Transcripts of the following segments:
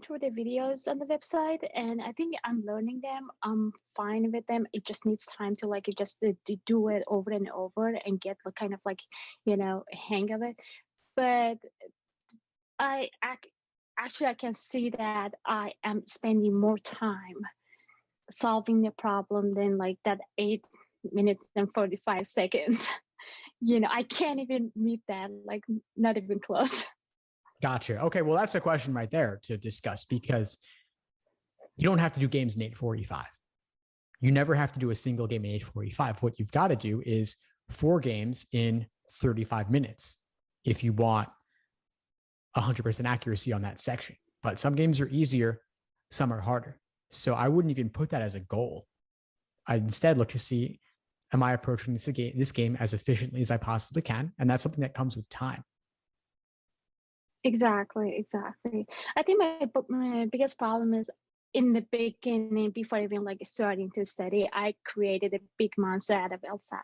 through the videos on the website, and I think I'm learning them. I'm fine with them. It just needs time to like just to do it over and over and get like kind of like, hang of it. But actually I can see that I am spending more time solving the problem than like that 8 minutes and 45 seconds. I can't even meet that, like not even close. Gotcha. Okay. Well, that's a question right there to discuss because you don't have to do games in 8:45. You never have to do a single game in 8:45. What you've got to do is 4 games in 35 minutes if you want 100% accuracy on that section. But some games are easier, some are harder. So I wouldn't even put that as a goal. I'd instead look to see, am I approaching this game as efficiently as I possibly can? And that's something that comes with time. Exactly. I think my biggest problem is in the beginning, before even like starting to study, I created a big monster out of LSAT.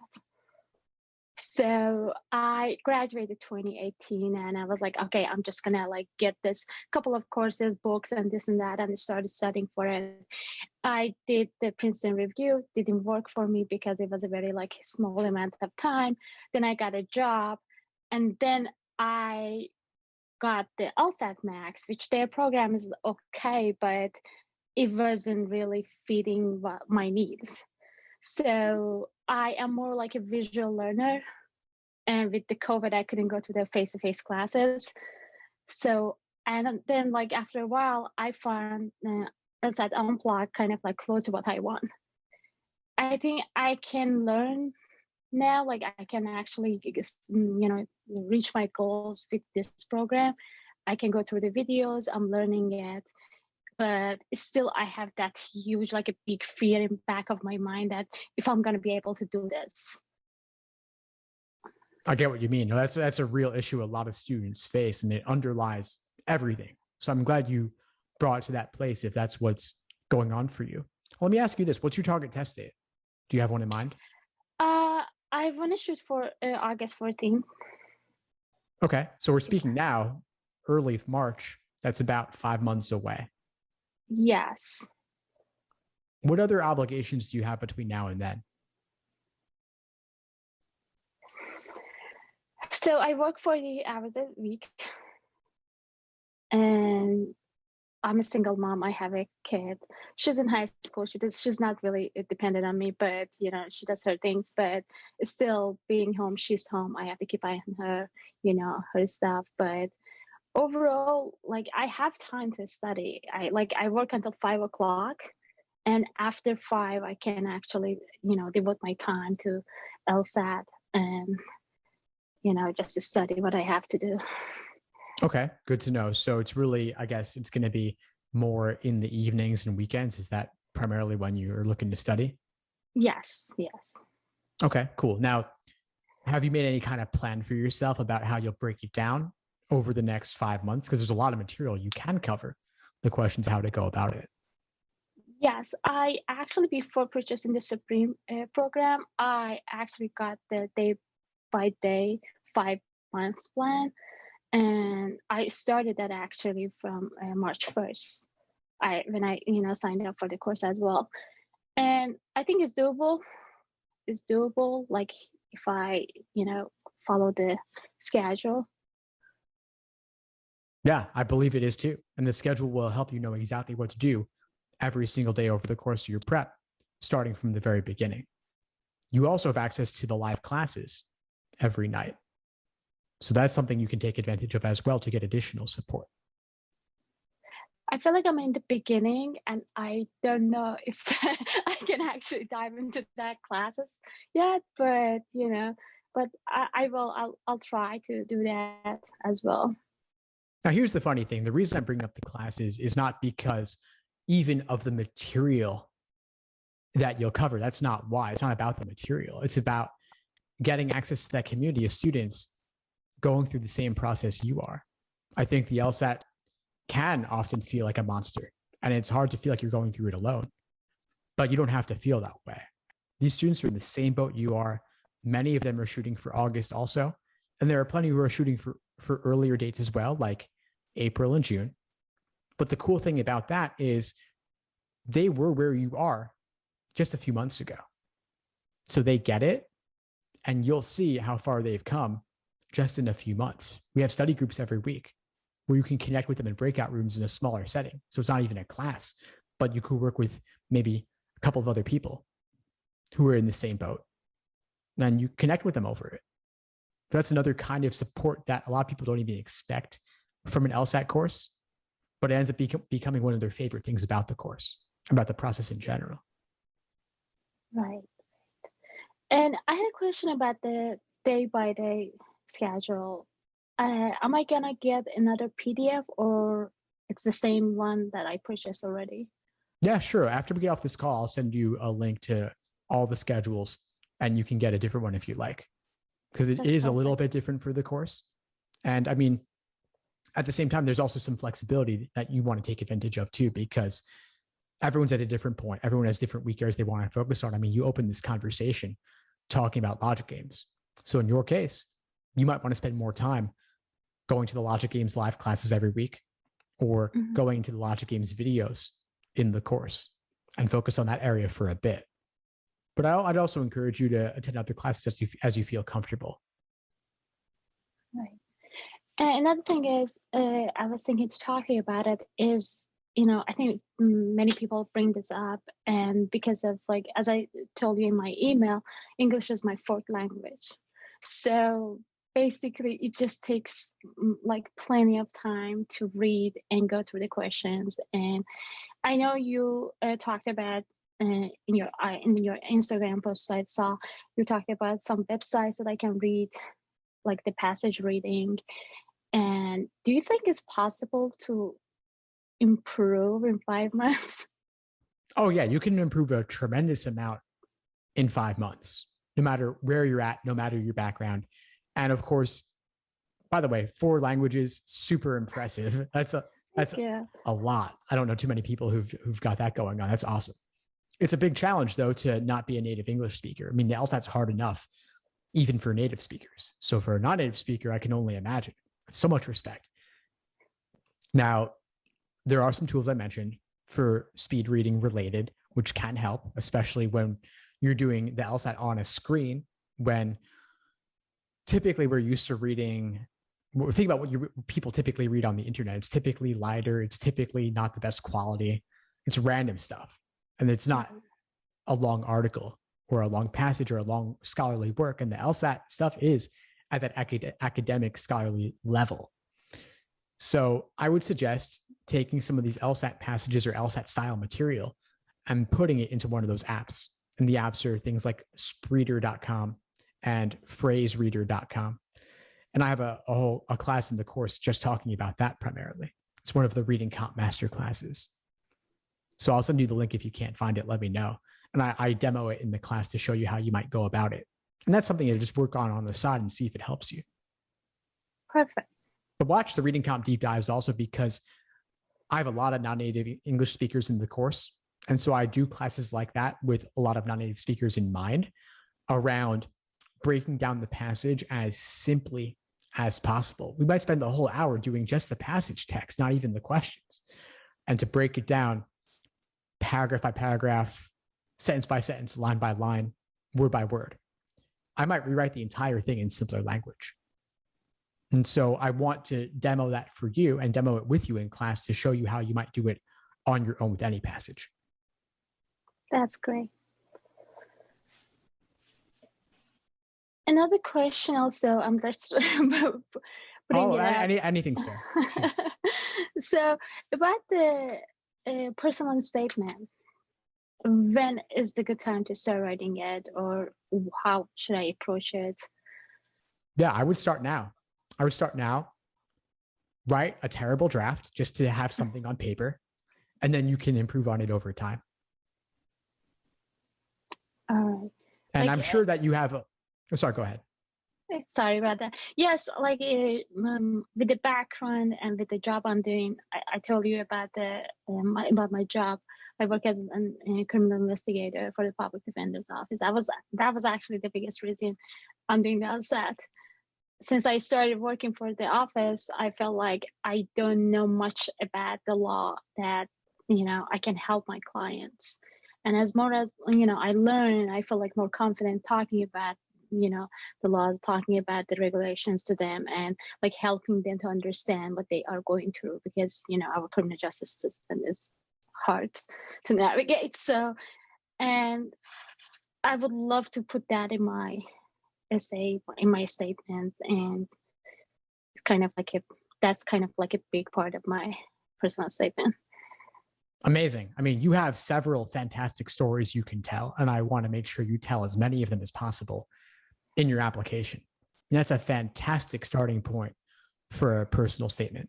So I graduated 2018 and I was like, okay, I'm just gonna like get this couple of courses, books and this and that, and I started studying for it. I did the Princeton review, didn't work for me because it was a very like small amount of time. Then I got a job, and then I got the LSAT Max, which their program is okay, but it wasn't really fitting my needs. So I am more like a visual learner. And with the COVID, I couldn't go to the face-to-face classes. So, and then like after a while, I found LSAT Unplugged kind of like close to what I want. I think I can learn now, like I can actually, reach my goals with this program. I can go through the videos, I'm learning it, but still I have that huge, like a big fear in the back of my mind that if I'm going to be able to do this. I get what you mean. No, that's a real issue a lot of students face, and it underlies everything. So I'm glad you brought it to that place if that's what's going on for you. Let me ask you this. What's your target test date? Do you have one in mind? I want to shoot for August 14th. Okay. So we're speaking now, early March. That's about 5 months away. Yes. What other obligations do you have between now and then? So I work 40 hours a week, and I'm a single mom. I have a kid. She's in high school. She's not really dependent on me, but she does her things. But still, being home, she's home. I have to keep eye on her, her stuff. But overall, like I have time to study. I work until 5 o'clock, and after 5, I can actually devote my time to LSAT and just to study what I have to do. Okay, good to know. So it's really, I guess it's going to be more in the evenings and weekends. Is that primarily when you're looking to study? Yes. Okay, cool. Now, have you made any kind of plan for yourself about how you'll break it down over the next 5 months? Because there's a lot of material you can cover. The question is how to go about it. Yes, I actually, before purchasing the Supreme program, I actually got the day by day 5 months plan. And I started that actually from March 1st. When I signed up for the course as well. And I think it's doable. It's doable, like if I, follow the schedule. Yeah, I believe it is too. And the schedule will help you know exactly what to do every single day over the course of your prep, starting from the very beginning. You also have access to the live classes every night. So that's something you can take advantage of as well to get additional support. I feel like I'm in the beginning and I don't know if I can actually dive into that classes yet, but I'll try to do that as well. Now, here's the funny thing. The reason I bring up the classes is not because even of the material that you'll cover. That's not why. It's not about the material. It's about getting access to that community of students going through the same process you are. I think the LSAT can often feel like a monster, and it's hard to feel like you're going through it alone, but you don't have to feel that way. These students are in the same boat you are. Many of them are shooting for August also, and there are plenty who are shooting for earlier dates as well, like April and June. But the cool thing about that is they were where you are just a few months ago. So they get it, and you'll see how far they've come just in a few months. We have study groups every week where you can connect with them in breakout rooms in a smaller setting. So it's not even a class, but you could work with maybe a couple of other people who are in the same boat. And you connect with them over it. That's another kind of support that a lot of people don't even expect from an LSAT course, but it ends up becoming one of their favorite things about the course, about the process in general. Right. And I had a question about the day-by-day schedule. Am I gonna get another PDF, or it's the same one that I purchased already? Yeah, sure. After we get off this call, I'll send you a link to all the schedules, and you can get a different one if you like, because it is a little bit different for the course. And I mean, at the same time, there's also some flexibility that you want to take advantage of too, because everyone's at a different point. Everyone has different weak areas they want to focus on. I mean, you open this conversation talking about logic games. So in your case, you might want to spend more time going to the logic games live classes every week, or going to the logic games videos in the course and focus on that area for a bit. But I'd also encourage you to attend other classes as you feel comfortable. Right. And another thing is, I was thinking to talking about it is, I think many people bring this up, and because of, like, as I told you in my email, English is my fourth language. So basically it just takes like plenty of time to read and go through the questions. And I know you talked about in your Instagram post, I saw you talked about some websites that I can read, like the passage reading. And do you think it's possible to improve in 5 months? Oh yeah, you can improve a tremendous amount in 5 months, no matter where you're at, no matter your background. And of course, by the way, 4 languages, super impressive. That's a lot. I don't know too many people who've got that going on. That's awesome. It's a big challenge though to not be a native English speaker. I mean, the LSAT's hard enough, even for native speakers. So for a non-native speaker, I can only imagine. So much respect. Now, there are some tools I mentioned for speed reading related, which can help, especially when you're doing the LSAT on a screen, when typically we're used to reading. Think about what people typically read on the internet. It's typically lighter. It's typically not the best quality. It's random stuff. And it's not a long article or a long passage or a long scholarly work. And the LSAT stuff is at that academic scholarly level. So I would suggest taking some of these LSAT passages or LSAT style material and putting it into one of those apps. And the apps are things like Spreeder.com and phrasereader.com. And I have a class in the course just talking about that primarily. It's one of the reading comp master classes. So I'll send you the link if you can't find it, let me know. And I demo it in the class to show you how you might go about it. And that's something to just work on the side and see if it helps you. Perfect. But watch the reading comp deep dives also, because I have a lot of non-native English speakers in the course. And so I do classes like that with a lot of non-native speakers in mind, around breaking down the passage as simply as possible. We might spend the whole hour doing just the passage text, not even the questions. And to break it down paragraph by paragraph, sentence by sentence, line by line, word by word. I might rewrite the entire thing in simpler language. And so I want to demo that for you and demo it with you in class to show you how you might do it on your own with any passage. That's great. Another question also, I'm just putting it out. Anything's fair. So about the personal statement, when is the good time to start writing it, or how should I approach it? Yeah, I would start now. Write a terrible draft just to have something on paper, and then you can improve on it over time. All right. And I'm sure that you have sorry, go ahead. Sorry about that. Yes, like with the background and with the job I'm doing, I told you about about my job. I work as a criminal investigator for the public defender's office. That was actually the biggest reason I'm doing the LSAT. since I started working for the office, I felt like I don't know much about the law that, I can help my clients. And as more as, I learn, I feel like more confident talking about, the laws, talking about the regulations to them, and like helping them to understand what they are going through, because, our criminal justice system is hard to navigate. So, and I would love to put that in my essay, in my statements, and it's that's kind of like a big part of my personal statement. Amazing. I mean, you have several fantastic stories you can tell, and I want to make sure you tell as many of them as possible in your application. And that's a fantastic starting point for a personal statement.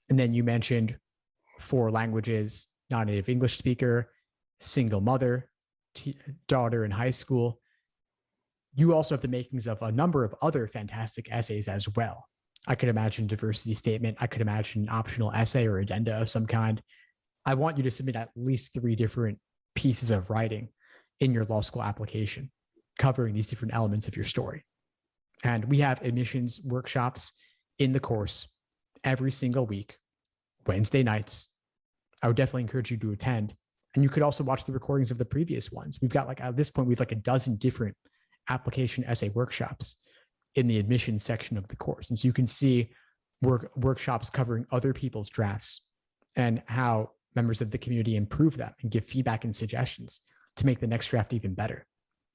And then you mentioned 4 languages, non-native English speaker, single mother, daughter in high school. You also have the makings of a number of other fantastic essays as well. I could imagine diversity statement. I could imagine an optional essay or addenda of some kind. I want you to submit at least 3 different pieces of writing in your law school application, covering these different elements of your story. And we have admissions workshops in the course every single week, Wednesday nights. I would definitely encourage you to attend. And you could also watch the recordings of the previous ones. We've got at this point, we have a dozen different application essay workshops in the admissions section of the course. And so you can see workshops covering other people's drafts and how members of the community improve them and give feedback and suggestions to make the next draft even better.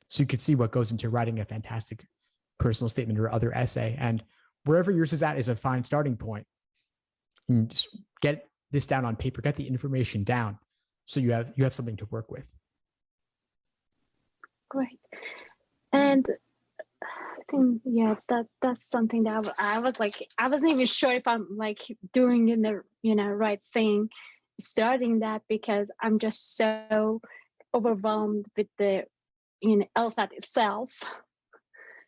So you can see what goes into writing a fantastic personal statement or other essay. And wherever yours is at is a fine starting point. And just get this down on paper, get the information down so you have something to work with. Great. And I think, that's something that I wasn't even sure if I'm doing in the, right thing, starting that, because I'm just so overwhelmed with the, LSAT itself.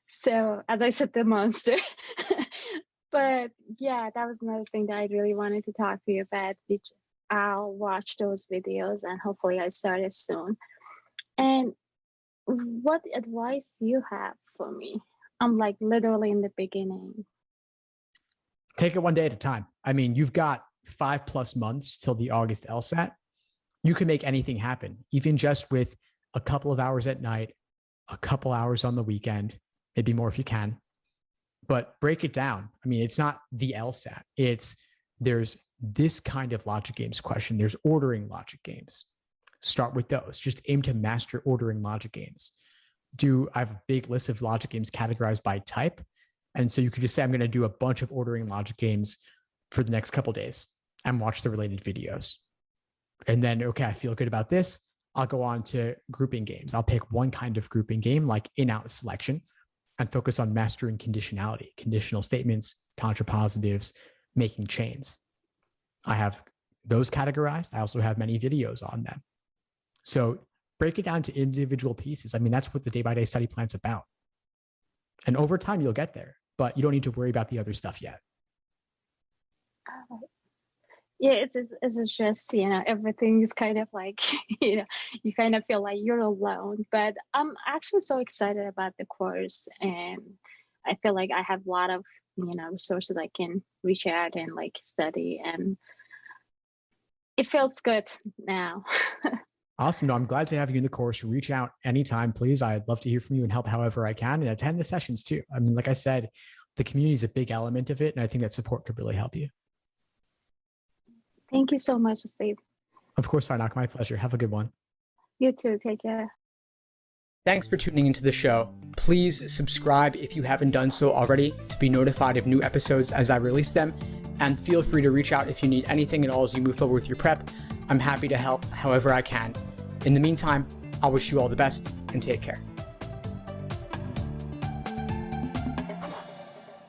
So as I said, the monster. But yeah, that was another thing that I really wanted to talk to you about, which I'll watch those videos and hopefully I start it soon. And what advice you have for me? I'm literally in the beginning. Take it one day at a time. I mean, you've got 5+ months till the August LSAT. You can make anything happen, even just with a couple of hours at night, a couple hours on the weekend, maybe more if you can. But break it down. I mean, it's not the LSAT. There's this kind of logic games question. There's ordering logic games. Start with those. Just aim to master ordering logic games. I have a big list of logic games categorized by type. And so you could just say, I'm going to do a bunch of ordering logic games for the next couple of days and watch the related videos. And then, okay, I feel good about this. I'll go on to grouping games. I'll pick one kind of grouping game, like in-out selection, and focus on mastering conditionality, conditional statements, contrapositives, making chains. I have those categorized. I also have many videos on them. So break it down to individual pieces. I mean, that's what the day-by-day study plan's about. And over time, you'll get there, but you don't need to worry about the other stuff yet. Yeah, it's just, everything is kind of you kind of feel like you're alone. But I'm actually so excited about the course, and I feel like I have a lot of, resources I can reach out and study, and it feels good now. Awesome. No, I'm glad to have you in the course. Reach out anytime, please. I'd love to hear from you and help however I can, and attend the sessions too. I mean, like I said, the community is a big element of it, and I think that support could really help you. Thank you so much, Steve. Of course, Farnak, my pleasure. Have a good one. You too. Take care. Thanks for tuning into the show. Please subscribe if you haven't done so already to be notified of new episodes as I release them. And feel free to reach out if you need anything at all as you move forward with your prep. I'm happy to help however I can. In the meantime, I'll wish you all the best and take care.